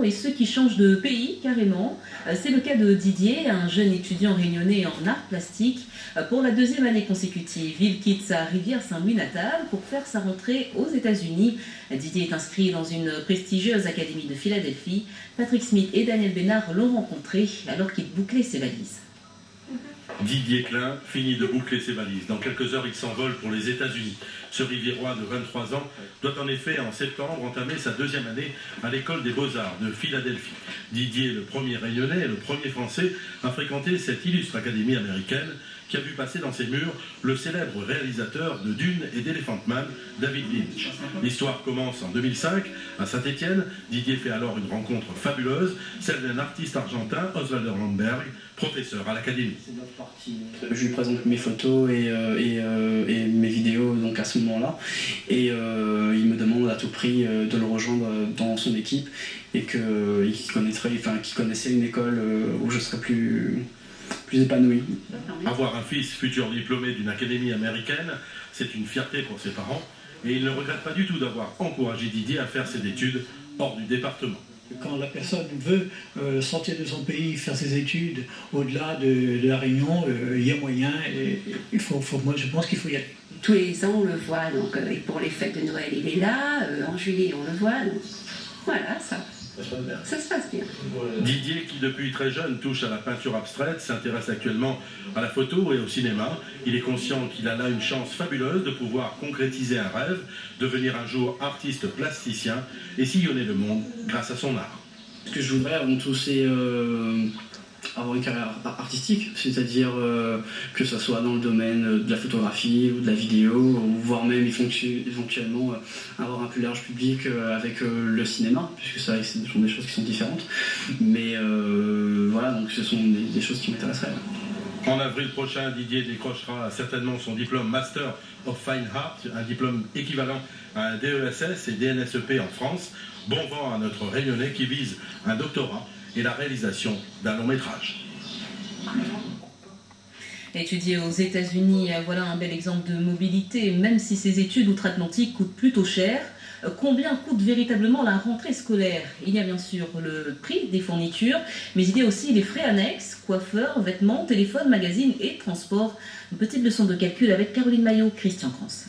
et ceux qui changent de pays carrément. C'est le cas de Didier, un jeune étudiant réunionnais en arts plastiques. Pour la deuxième année consécutive, il quitte sa Rivière-Saint-Louis natale pour faire sa rentrée aux États-Unis. Didier est inscrit dans une prestigieuse académie de Philadelphie. Patrick Smith et Daniel Bénard l'ont rencontré alors qu'il bouclait ses valises. Didier Klein finit de boucler ses valises. Dans quelques heures, il s'envole pour les États-Unis. Ce Riviérois de 23 ans doit en effet, en septembre, entamer sa deuxième année à l'école des Beaux-Arts de Philadelphie. Didier, le premier Réunionnais et le premier Français à fréquenter cette illustre académie américaine qui a vu passer dans ses murs le célèbre réalisateur de Dune et d'Elephant Man, David Lynch. L'histoire commence en 2005 à Saint-Étienne. Didier fait alors une rencontre fabuleuse, celle d'un artiste argentin, Oswaldo Lamberg, professeur à l'académie. Je lui présente mes photos et mes vidéos donc à ce moment-là, et il me demande à tout prix de le rejoindre dans son équipe et qu'il connaissait une école où je serais plus épanoui. Avoir un fils futur diplômé d'une académie américaine, c'est une fierté pour ses parents, et il ne regrette pas du tout d'avoir encouragé Didier à faire ses études hors du département. Quand la personne veut sortir de son pays, faire ses études au-delà de la Réunion, il y a moyen, et moi je pense qu'il faut y aller. Tous les ans on le voit, donc pour les fêtes de Noël il est là, en juillet on le voit, donc voilà, ça se passe bien. Didier, qui depuis très jeune touche à la peinture abstraite, s'intéresse actuellement à la photo et au cinéma. Il est conscient qu'il a là une chance fabuleuse de pouvoir concrétiser un rêve, devenir un jour artiste plasticien et sillonner le monde grâce à son art. Ce que je voudrais avant tout, c'est avoir une carrière artistique, c'est-à-dire que ce soit dans le domaine de la photographie ou de la vidéo, ou voire même éventuellement avoir un plus large public avec le cinéma, puisque c'est vrai que ce sont des choses qui sont différentes. Mais voilà, donc ce sont des choses qui m'intéresseraient. En avril prochain, Didier décrochera certainement son diplôme Master of Fine Art, un diplôme équivalent à un DESS et DNSEP en France. Bon vent à notre Réunionnais qui vise un doctorat et la réalisation d'un long métrage. Étudier aux États-Unis, voilà un bel exemple de mobilité, même si ces études outre-Atlantique coûtent plutôt cher. Combien coûte véritablement la rentrée scolaire? Il y a bien sûr le prix des fournitures, mais il y a aussi les frais annexes, coiffeurs, vêtements, téléphone, magazines et transport. Une petite leçon de calcul avec Caroline Maillot, Christian Crans.